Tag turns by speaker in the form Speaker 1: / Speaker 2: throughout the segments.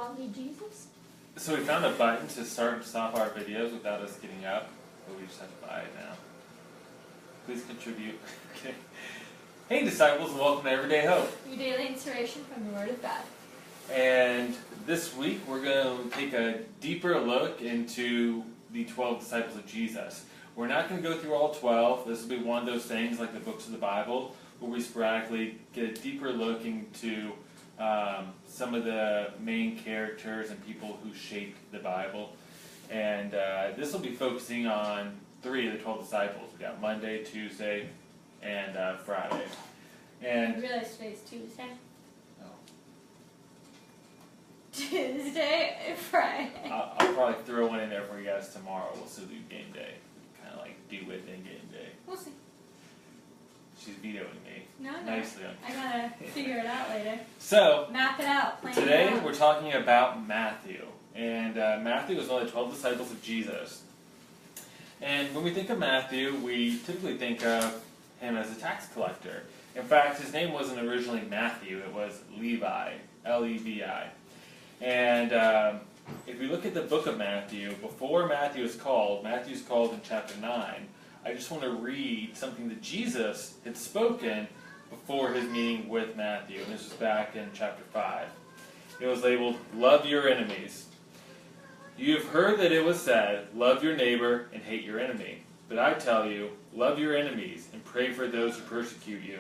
Speaker 1: Godly Jesus?
Speaker 2: So we found a button to start and stop our videos without us getting up, but we just have to buy it now. Please contribute. Okay. Hey disciples, and welcome to Everyday Hope.
Speaker 1: Your daily inspiration from the Word of God.
Speaker 2: And this week we're going to take a deeper look into the 12 disciples of Jesus. We're not going to go through all 12. This will be one of those things like the books of the Bible, where we sporadically get a deeper look into some of the main characters and people who shaped the Bible. And this will be focusing on 3 of the 12 disciples. We got Monday, Tuesday, and Friday. And
Speaker 1: You realize today's Tuesday?
Speaker 2: oh,
Speaker 1: Tuesday and Friday.
Speaker 2: I'll probably throw one in there for you guys tomorrow. We'll still do game day. Kind of like do it in game day.
Speaker 1: We'll see.
Speaker 2: She's vetoing me.
Speaker 1: No.
Speaker 2: Nicely.
Speaker 1: I gotta figure it out later.
Speaker 2: So,
Speaker 1: Map it out. Plan
Speaker 2: today
Speaker 1: it out.
Speaker 2: we're talking about Matthew. And Matthew was one of the 12 disciples of Jesus. And when we think of Matthew, we typically think of him as a tax collector. In fact, his name wasn't originally Matthew, it was Levi, L-E-V-I. And if we look at the book of Matthew, before Matthew is called, Matthew's called in chapter 9, I just want to read something that Jesus had spoken before his meeting with Matthew. And this was back in chapter 5. It was labeled, "Love Your Enemies. You have heard that it was said, love your neighbor and hate your enemy. But I tell you, love your enemies and pray for those who persecute you,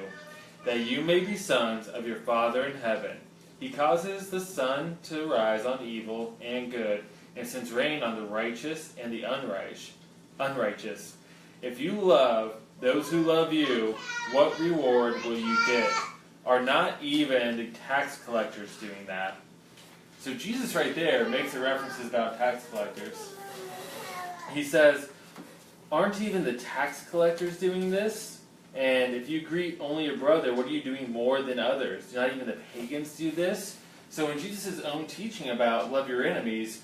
Speaker 2: that you may be sons of your Father in heaven. He causes the sun to rise on evil and good, and sends rain on the righteous and the unrighteous. If you love those who love you, what reward will you get? Are not even the tax collectors doing that?" So Jesus right there makes the references about tax collectors. He says, aren't even the tax collectors doing this? And if you greet only your brother, what are you doing more than others? Do not even the pagans do this? So in Jesus' own teaching about love your enemies,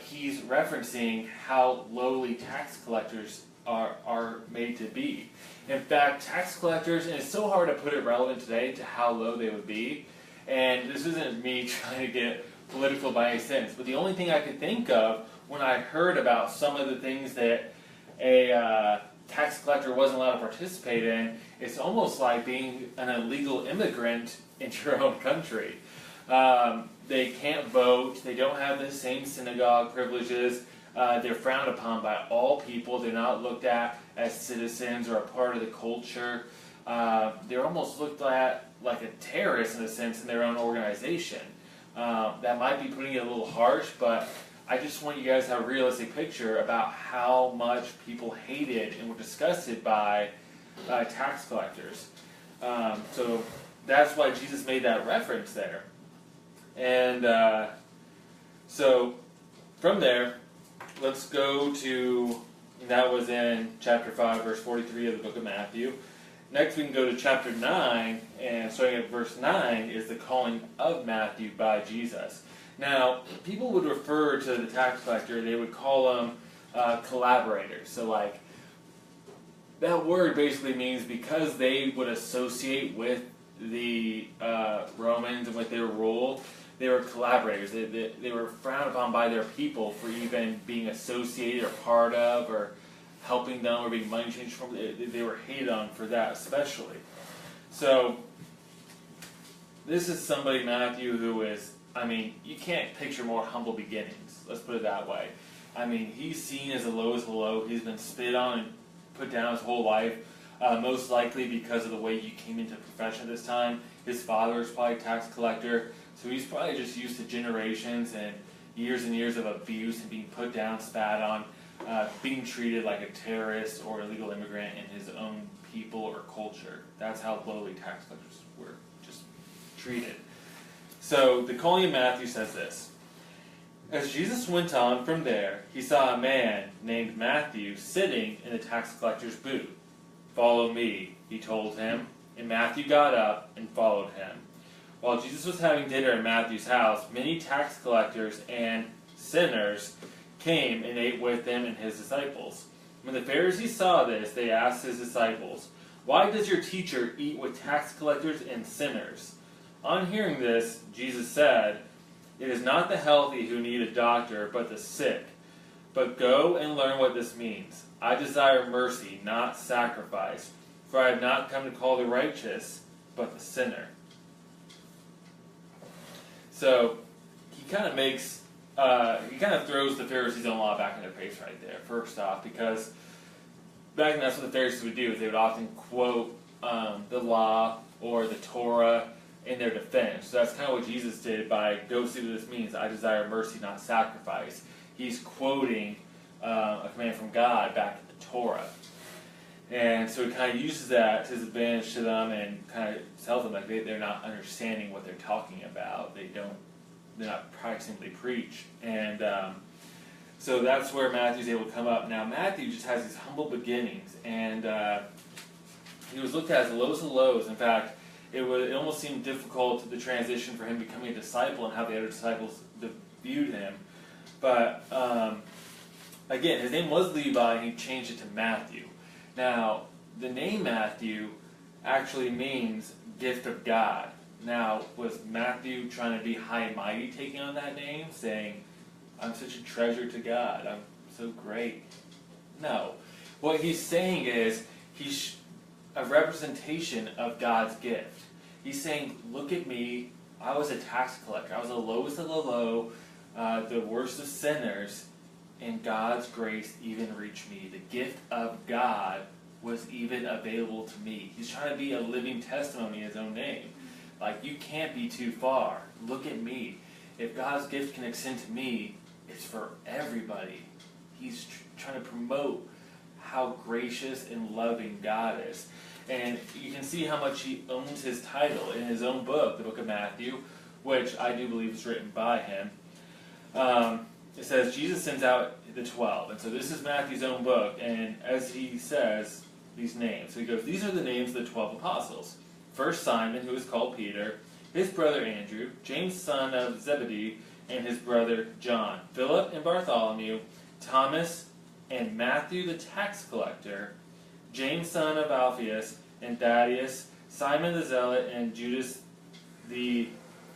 Speaker 2: he's referencing how lowly tax collectors are made to be. In fact, tax collectors, and it's so hard to put it relevant today to how low they would be, and this isn't me trying to get political by any sense, but the only thing I could think of when I heard about some of the things that a tax collector wasn't allowed to participate in, it's almost like being an illegal immigrant in your own country. They can't vote, they don't have the same synagogue privileges, they're frowned upon by all people, they're not looked at as citizens or a part of the culture. They're almost looked at like a terrorist in a sense in their own organization. That might be putting it a little harsh, but I just want you guys to have a realistic picture about how much people hated and were disgusted by tax collectors. So that's why Jesus made that reference there. And so from there, let's go to, that was in chapter 5, verse 43 of the book of Matthew. Next we can go to chapter 9, and starting at verse 9 is the calling of Matthew by Jesus. Now, people would refer to the tax collector, they would call them collaborators. So like, that word basically means because they would associate with the Romans and with their rule, they were collaborators. They were frowned upon by their people for even being associated or part of or helping them or being money changed from. They were hated on for that especially. So this is somebody, Matthew, who is, I mean, you can't picture more humble beginnings. Let's put it that way. I mean, he's seen as the lowest of the low. He's been spit on and put down his whole life, most likely because of the way he came into the profession at this time. His father was probably a tax collector, so he's probably just used to generations and years of abuse and being put down, spat on, being treated like a terrorist or illegal immigrant in his own people or culture. That's how lowly tax collectors were just treated. So the calling of Matthew says this: as Jesus went on from there, he saw a man named Matthew sitting in the tax collector's booth. "Follow me," he told him, and Matthew got up and followed him. While Jesus was having dinner in Matthew's house, many tax collectors and sinners came and ate with him and his disciples. When the Pharisees saw this, they asked his disciples, "Why does your teacher eat with tax collectors and sinners?" On hearing this, Jesus said, It is not the healthy who need a doctor, but the sick. But go and learn what this means. I desire mercy, not sacrifice, for I have not come to call the righteous, but the sinner. So he kind of throws the Pharisees' own law back in their face right there, first off, because back then that's what the Pharisees would do, is they would often quote the law or the Torah in their defense. So that's kind of what Jesus did by, go see what this means, I desire mercy, not sacrifice. He's quoting a command from God back in the Torah. And so he kind of uses that to his advantage to them and kind of tells them like they're not understanding what they're talking about. They're not practicing what they preach. And so that's where Matthew's able to come up. Now Matthew just has these humble beginnings, and he was looked at as the lowest of lows. In fact, it almost seemed difficult, the transition for him becoming a disciple and how the other disciples viewed him. But again, his name was Levi, and he changed it to Matthew. Now, the name Matthew actually means gift of God. Now, was Matthew trying to be high and mighty, taking on that name, saying, I'm such a treasure to God, I'm so great? No. What he's saying is, he's a representation of God's gift. He's saying, look at me, I was a tax collector, I was the lowest of the low, the worst of sinners, and God's grace even reached me. The gift of God was even available to me. He's trying to be a living testimony in his own name. Like, you can't be too far. Look at me. If God's gift can extend to me, it's for everybody. He's trying to promote how gracious and loving God is. And you can see how much he owns his title in his own book, the book of Matthew, which I do believe is written by him. It says, Jesus sends out the 12. And so this is Matthew's own book. And as he says, these names. So he goes, these are the names of the 12 apostles. First Simon, who is called Peter, his brother Andrew, James son of Zebedee, and his brother John, Philip and Bartholomew, Thomas and Matthew the tax collector, James son of Alphaeus and Thaddeus, Simon the Zealot, and Judas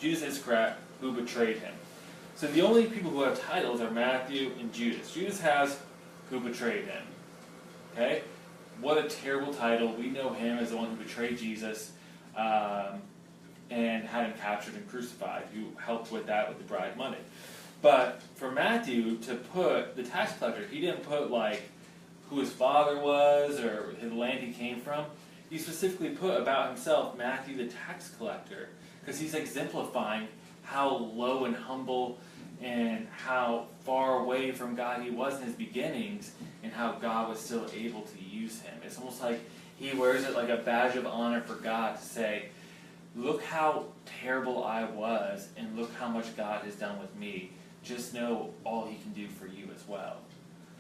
Speaker 2: Iscariot, who betrayed him. So the only people who have titles are Matthew and Judas. Judas has who betrayed him. Okay? What a terrible title. We know him as the one who betrayed Jesus and had him captured and crucified, who helped with that with the bribe money. But for Matthew to put the tax collector, he didn't put like who his father was or the land he came from. He specifically put about himself Matthew the tax collector, because he's exemplifying how low and humble and how far away from God he was in his beginnings, and how God was still able to use him. It's almost like he wears it like a badge of honor for God to say, look how terrible I was, and look how much God has done with me. Just know all he can do for you as well.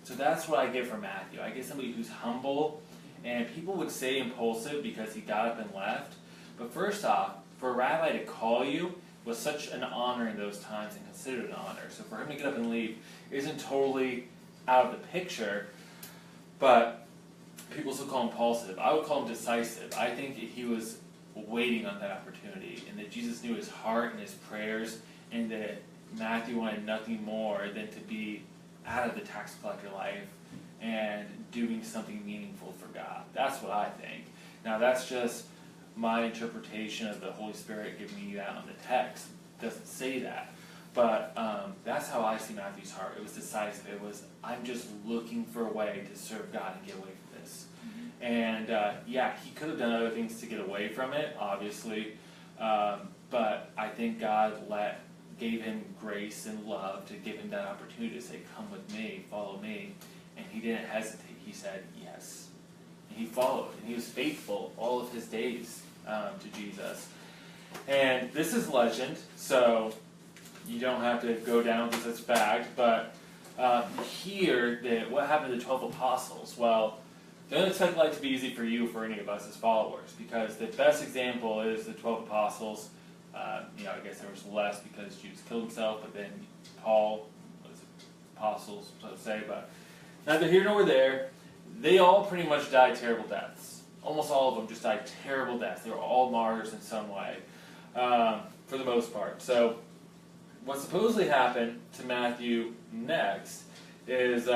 Speaker 2: So that's what I get from Matthew. I get somebody who's humble, and people would say impulsive because he got up and left. But first off, for a rabbi to call you was such an honor in those times, and considered an honor. So for him to get up and leave isn't totally out of the picture, but people still call him impulsive. I would call him decisive. I think he was waiting on that opportunity, and that Jesus knew his heart and his prayers, and that Matthew wanted nothing more than to be out of the tax collector life and doing something meaningful for God. That's what I think. Now that's just my interpretation of the Holy Spirit giving me that on the text. It doesn't say that. But that's how I see Matthew's heart. It was decisive. It was, I'm just looking for a way to serve God and get away from this. Mm-hmm. And yeah, he could have done other things to get away from it, obviously. But I think God gave him grace and love to give him that opportunity to say, come with me, follow me. And he didn't hesitate. He said yes. And he followed. And he was faithful all of his days to Jesus. And this is legend, so you don't have to go down with this fact. But here, what happened to the 12 apostles? Well, don't expect life to be easy for you, for any of us as followers, because the best example is the 12 apostles. I guess there was less because Judas killed himself, but then Paul was apostles, so to say. But neither here nor there. They all pretty much died terrible deaths. Almost all of them just died terrible deaths. They were all martyrs in some way, for the most part. So what supposedly happened to Matthew next is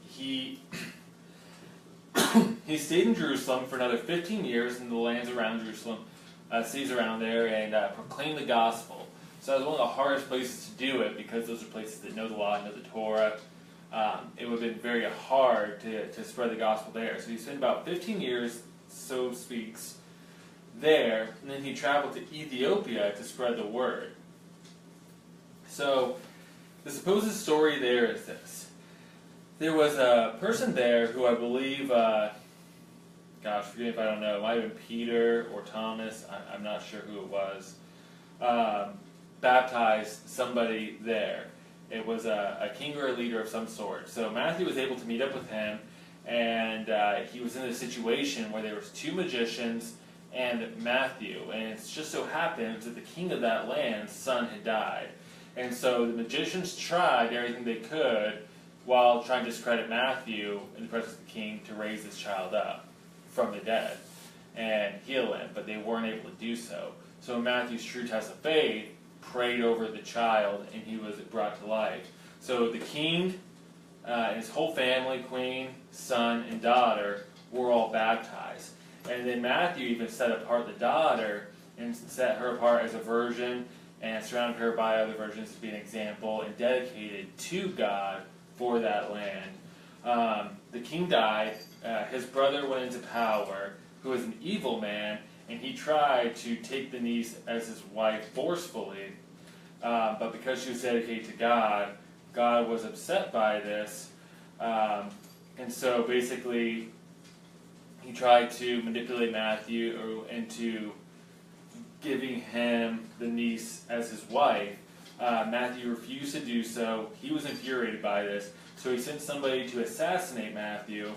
Speaker 2: he he stayed in Jerusalem for another 15 years in the lands around Jerusalem, cities around there, and proclaimed the gospel. So it was one of the hardest places to do it because those are places that know the law, know the Torah. It would have been very hard to spread the gospel there. So he spent about 15 years, so speaks, there, and then he traveled to Ethiopia to spread the word. So the supposed story there is this. There was a person there who I believe, gosh, forgive me if I don't know, it might have been Peter or Thomas, I'm not sure who it was, baptized somebody there. It was a king or a leader of some sort. So Matthew was able to meet up with him, and he was in a situation where there was two magicians and Matthew, and it just so happens that the king of that land's son had died. And so the magicians tried everything they could while trying to discredit Matthew in the presence of the king to raise his child up from the dead and heal him, but they weren't able to do so. So in Matthew's true test of faith, prayed over the child, and he was brought to life. So the king and his whole family, queen, son, and daughter, were all baptized. And then Matthew even set apart the daughter and set her apart as a virgin and surrounded her by other virgins to be an example and dedicated to God for that land. The king died. His brother went into power, who was an evil man, and he tried to take the niece as his wife forcefully. But because she was dedicated to God, God was upset by this. And so basically, he tried to manipulate Matthew into giving him the niece as his wife. Matthew refused to do so. He was infuriated by this, so he sent somebody to assassinate Matthew.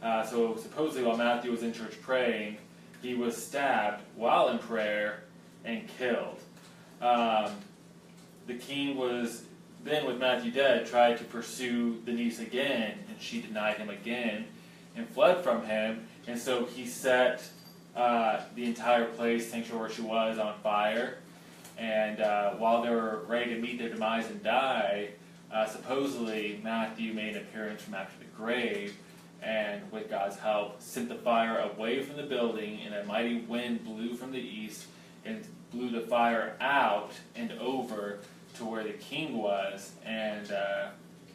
Speaker 2: So supposedly while Matthew was in church praying, he was stabbed while in prayer and killed. The king was then, with Matthew dead, tried to pursue the niece again, and she denied him again and fled from him. And so he set the entire place, sanctuary where she was, on fire. And while they were ready to meet their demise and die, supposedly Matthew made an appearance from after the grave, and with God's help, sent the fire away from the building, and a mighty wind blew from the east and blew the fire out and over to where the king was, and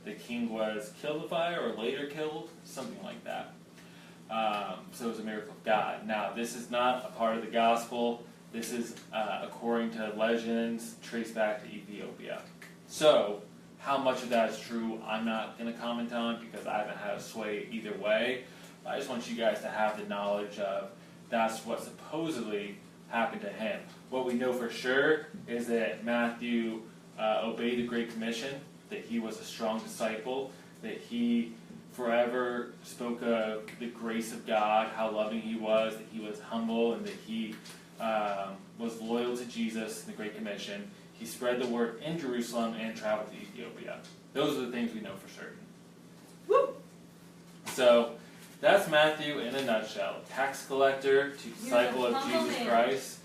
Speaker 2: the king was killed in the fire, or later killed, something like that. So it was a miracle of God. Now, this is not a part of the gospel. This is, according to legends, traced back to Ethiopia. So, how much of that is true, I'm not going to comment on, because I haven't had a sway either way. I just want you guys to have the knowledge of that's what supposedly happened to him. What we know for sure is that Matthew obeyed the Great Commission, that he was a strong disciple, that he forever spoke of the grace of God, how loving he was, that he was humble, and that he was loyal to Jesus in the Great Commission. He spread the word in Jerusalem and traveled to Ethiopia. Those are the things we know for certain. Woo! So, that's Matthew in a nutshell. Tax collector to disciple of Jesus Christ.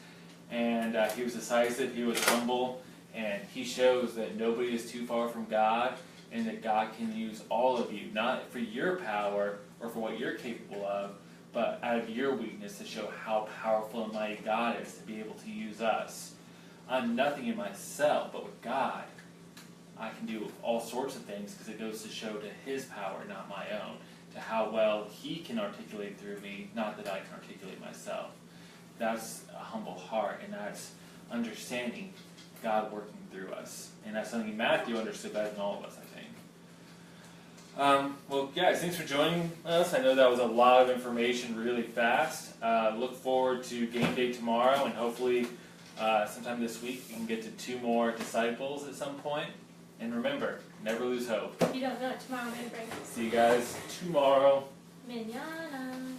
Speaker 2: And he was decisive, he was humble, and he shows that nobody is too far from God, and that God can use all of you, not for your power or for what you're capable of, but out of your weakness to show how powerful and mighty God is to be able to use us. I'm nothing in myself, but with God, I can do all sorts of things, because it goes to show to his power, not my own, to how well he can articulate through me, not that I can articulate myself. That's a humble heart, and that's understanding God working through us. And that's something Matthew understood better than all of us, I think. Well, guys, thanks for joining us. I know that was a lot of information really fast. Look forward to game day tomorrow, and hopefully sometime this week we can get to 2 more disciples at some point. And remember, never lose hope.
Speaker 1: You don't know it tomorrow, man.
Speaker 2: See you guys tomorrow.
Speaker 1: Mañana.